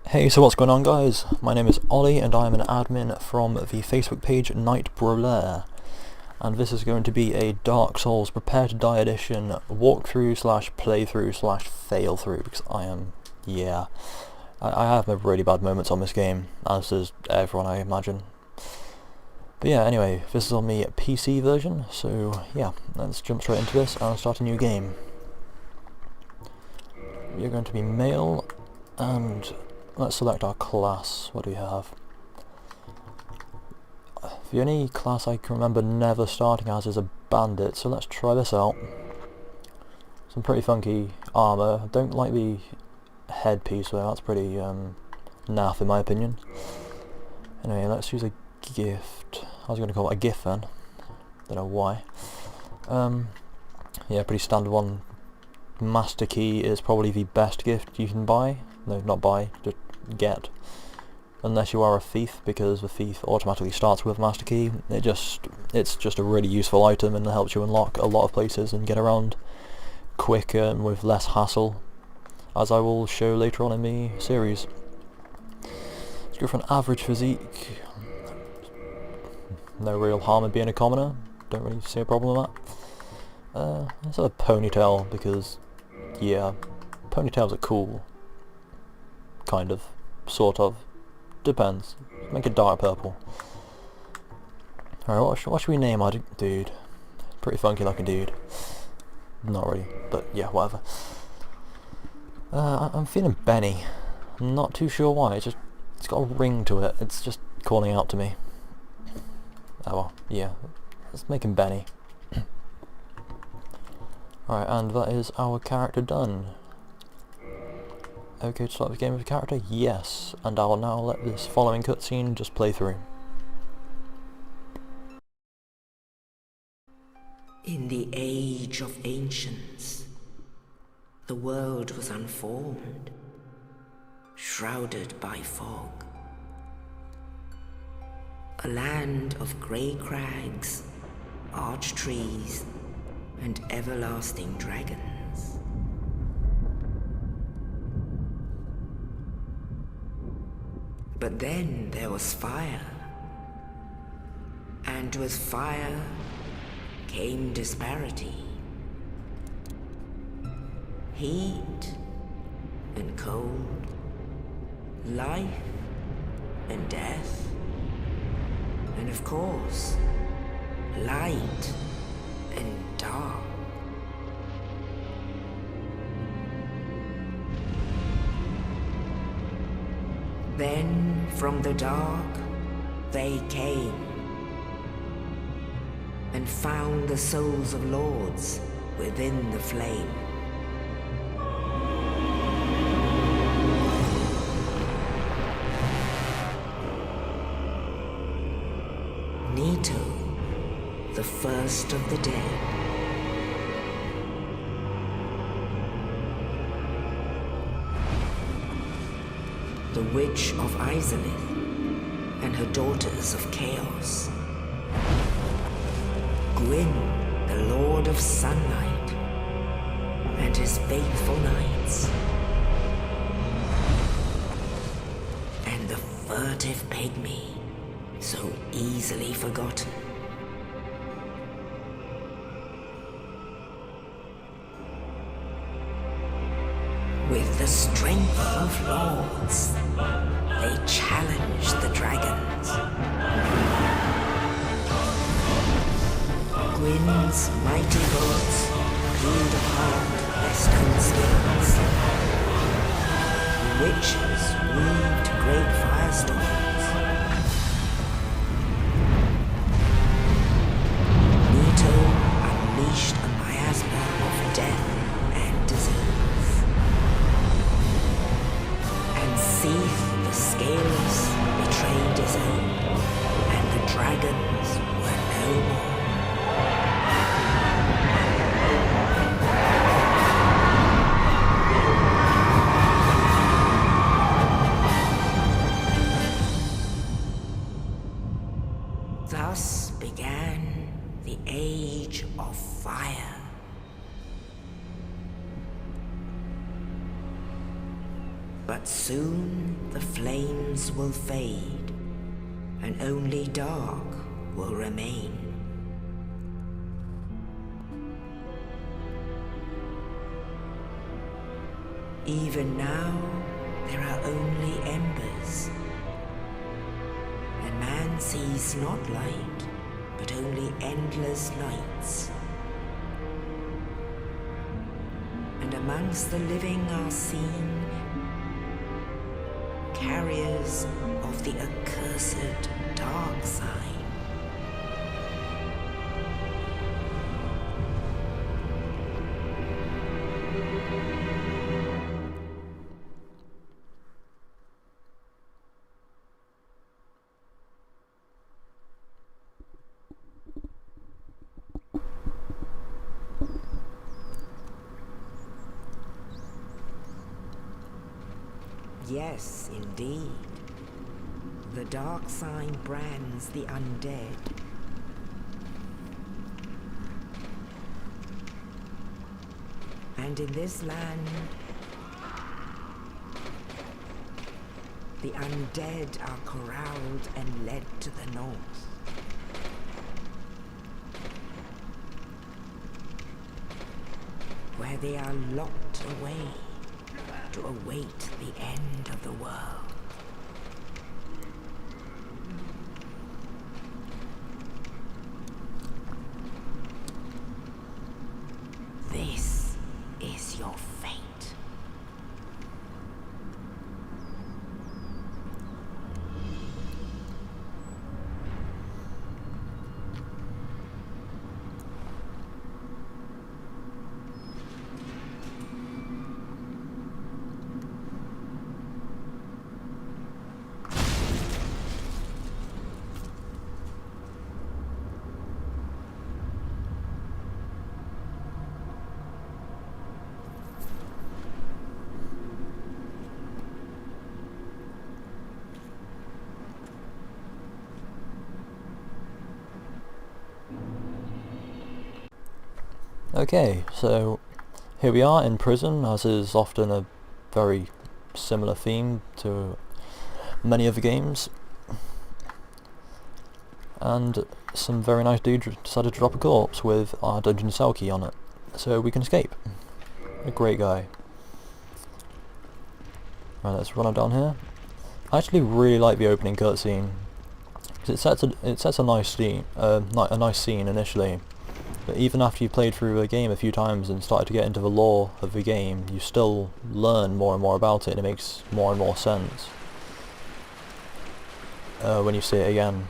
Hey, so what's going on, guys? My name is Ollie and I'm an admin from the Facebook page Night Brawler, and this is going to be a Dark Souls Prepare to Die edition walkthrough slash playthrough slash fail through, because I have my really bad moments on this game, as does everyone, I imagine. But yeah, anyway, this is on the PC version, so yeah, let's jump straight into this and start a new game. You're going to be male, and let's select our class. What do we have? The only class I can remember never starting as is a bandit, so let's try this out. Some pretty funky armour. I don't like the headpiece though, that's pretty naff in my opinion. Anyway, let's use a gift. I was going to call it a gift then. Don't know why. Yeah, pretty standard one. Master Key is probably the best gift you can buy. No, not buy, just get. Unless you are a thief, because the thief automatically starts with Master Key. It's just a really useful item and it helps you unlock a lot of places and get around quicker and with less hassle, as I will show later on in the series. Let's go for an average physique. No real harm in being a commoner. Don't really see a problem with that. Let's have a ponytail because, yeah, ponytails are cool. Kind of. Sort of. Depends. Make it dark purple. Alright, what should we name our dude? Pretty funky looking dude. Not really, but yeah, whatever. I'm feeling Benny. I'm not too sure why, it's got a ring to it. It's just calling out to me. Oh well, yeah. Let's make him Benny. Alright, and that is our character done. Okay, to start the game with a character? Yes, and I will now let this following cutscene just play through. In the age of ancients, the world was unformed, shrouded by fog. A land of grey crags, arch trees, and everlasting dragons. But then there was fire, and with fire came disparity. Heat and cold, life and death, and of course, light and dark. Then from the dark they came and found the souls of lords within the flame. Nito, the first of the dead. The Witch of Izalith and her daughters of Chaos. Gwyn, the Lord of Sunlight, and his faithful knights. And the furtive pygmy, so easily forgotten. With the strength of lords, they challenged the dragons. Gwyn's mighty bolts peeled apart their stone skills. The witches weaved great firestorms. Nito unleashed a miasma of death and disease. Seeth the scales betrayed his own, and the dragons were no more. Thus began the Age of Fire. But soon the flames will fade, and only dark will remain. Even now, there are only embers, and man sees not light, but only endless nights. And amongst the living are seen carriers of the accursed dark sign. Yes, indeed. The dark sign brands the undead. And in this land, the undead are corralled and led to the north. Where they are locked away to await the end of the world. This is your fate. Okay, so here we are in prison, as is often a very similar theme to many other games. And some very nice dude decided to drop a corpse with our dungeon cell key on it, so we can escape. A great guy. Right, let's run on down here. I actually really like the opening cutscene, because it sets a nice scene, initially. But even after you played through a game a few times and started to get into the lore of the game, you still learn more and more about it, and it makes more and more sense when you see it again.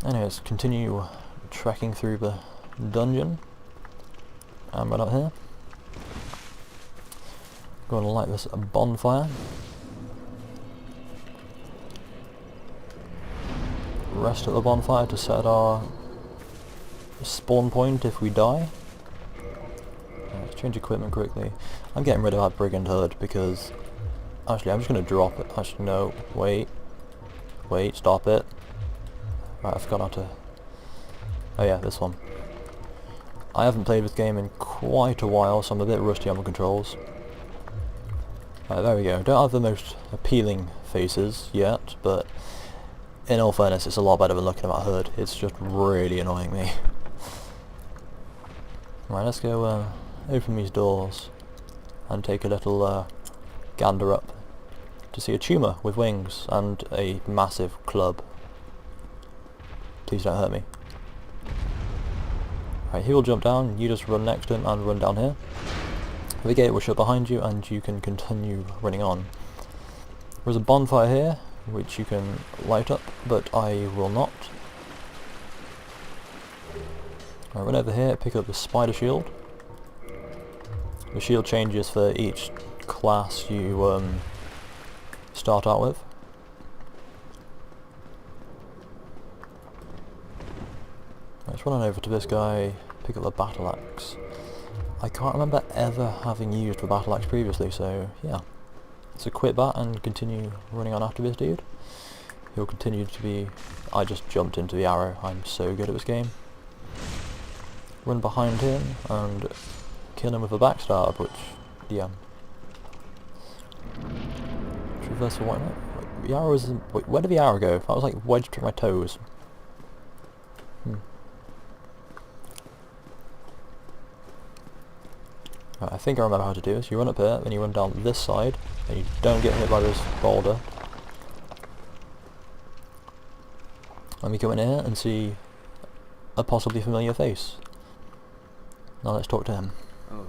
Anyways, continue trekking through the dungeon. And right up here. Going to light this bonfire. Rest at the bonfire to set our spawn point if we die. Let's change equipment quickly. I'm getting rid of that brigand hood because actually I'm just going to drop it. Actually no, wait, stop it. Right, I forgot how to... Oh yeah, this one. I haven't played this game in quite a while, so I'm a bit rusty on the controls. Right, there we go. Don't have the most appealing faces yet, but in all fairness it's a lot better than looking at that hood. It's just really annoying me. Right, let's go open these doors and take a little gander up to see a tumour with wings and a massive club. Please don't hurt me. Right, he will jump down, you just run next to him and run down here. The gate will shut behind you and you can continue running on. There's a bonfire here which you can light up, but I will not. Right, run over here, pick up the spider shield. The shield changes for each class you start out with. Let's run on over to this guy, pick up the battle axe. I can't remember ever having used the battle axe previously, so yeah. Let's equip that and continue running on after this dude. He'll continue to be... I just jumped into the arrow, I'm so good at this game. Run behind him and kill him with a backstab, which, yeah. reversal white knight. Wait, the arrow was... Wait, where did the arrow go? That was like wedged between my toes. Right, I think I remember how to do this. You run up here, then you run down this side, and you don't get hit by this boulder. Let me go in here and see a possibly familiar face. Now let's talk to him. Oh,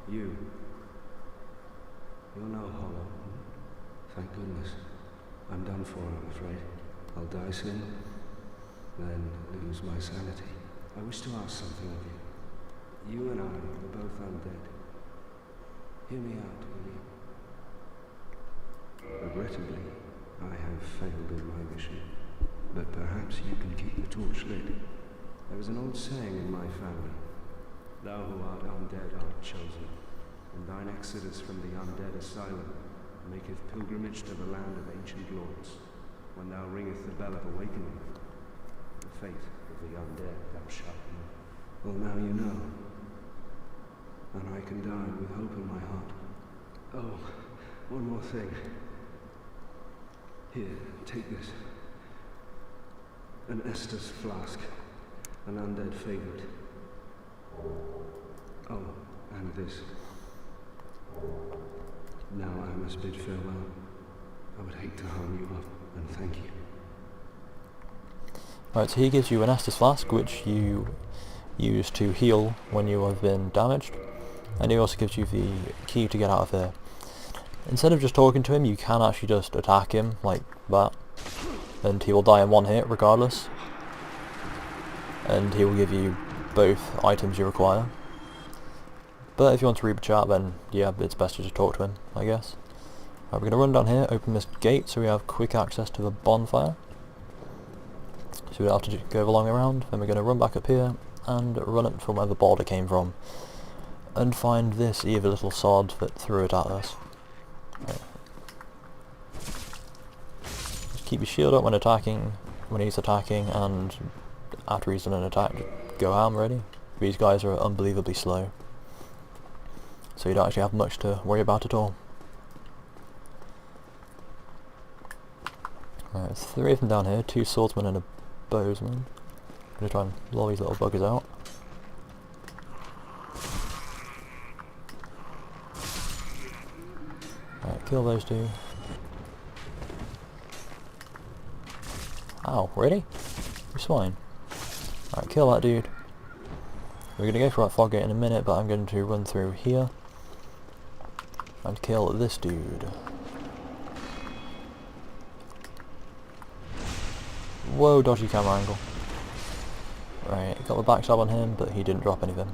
you. You're no hollow. Thank goodness. I'm done for, I'm afraid. I'll die soon, then lose my sanity. I wish to ask something of you. You and I are both undead. Hear me out, will you? Regrettably, I have failed in my mission, but perhaps you can keep the torch lit. There is an old saying in my family: thou who art undead art chosen, and thine exodus from the undead asylum maketh pilgrimage to the land of ancient lords. When thou ringeth the bell of awakening, the fate of the undead thou shalt know. Well, now you know, and I can die with hope in my heart. Oh, one more thing. Here, take this. An Estus flask, an undead favorite. Oh, and this. Now I must bid farewell. I would hate to harm you up, and thank you. Right, so he gives you an Estus flask, which you use to heal when you have been damaged, and he also gives you the key to get out of here. Instead of just talking to him, you can actually just attack him like that, and he will die in one hit regardless, and he will give you both items you require. But if you want to read the chat, then yeah, it's best to just talk to him, I guess. Right, we're going to run down here, open this gate so we have quick access to the bonfire. So we don't have to go the long way around. Then we're going to run back up here and run it from where the boulder came from, and find this evil little sod that threw it at us. Right. Just keep your shield up when attacking, when he's attacking, and after he's done an attack, go ham ready. These guys are unbelievably slow, so you don't actually have much to worry about at all. Right, there's 3 of them down here, 2 swordsmen and a bowsman. I'm going to try and lure these little buggers out. Right, kill those 2. Ow, really? You swine. Right, kill that dude. We're going to go for that fog gate in a minute, but I'm going to run through here and kill this dude. Whoa, dodgy camera angle. Right, got the backstab on him, but he didn't drop anything.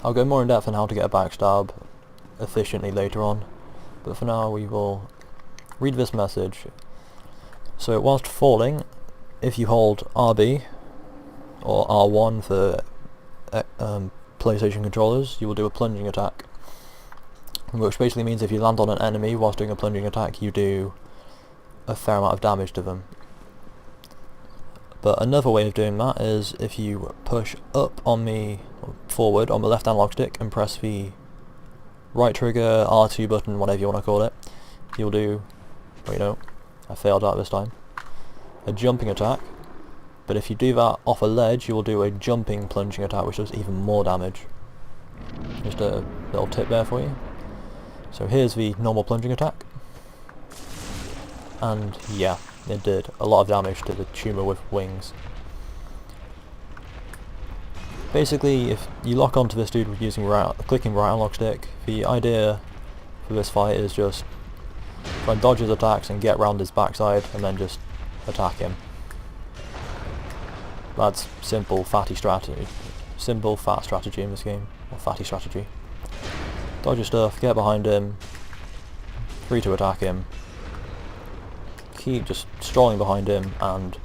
I'll go more in depth on how to get a backstab efficiently later on, but for now we will read this message. So whilst falling, if you hold RB or R1 for PlayStation controllers, you will do a plunging attack, which basically means if you land on an enemy whilst doing a plunging attack, you do a fair amount of damage to them. But another way of doing that is if you push up on the forward on the left analog stick and press the right trigger, R2 button, whatever you want to call it, you'll do, wait no, I failed out this time, a jumping attack. But if you do that off a ledge, you will do a jumping plunging attack, which does even more damage. Just a little tip there for you. So here's the normal plunging attack. And yeah, it did a lot of damage to the tumour with wings. Basically, if you lock onto this dude using clicking right analog stick, the idea for this fight is just try and dodge his attacks and get round his backside and then just attack him. That's simple, fatty strategy. Simple, fat strategy in this game. Or fatty strategy. Dodge your stuff, get behind him, free to attack him, keep just strolling behind him, and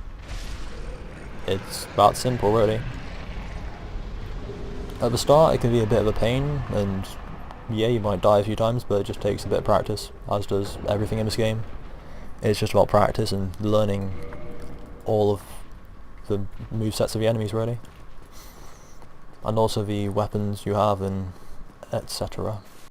it's that simple really. At the start it can be a bit of a pain, and yeah, you might die a few times, but it just takes a bit of practice, as does everything in this game. It's just about practice and learning all of the movesets of the enemies really, and also the weapons you have and etc.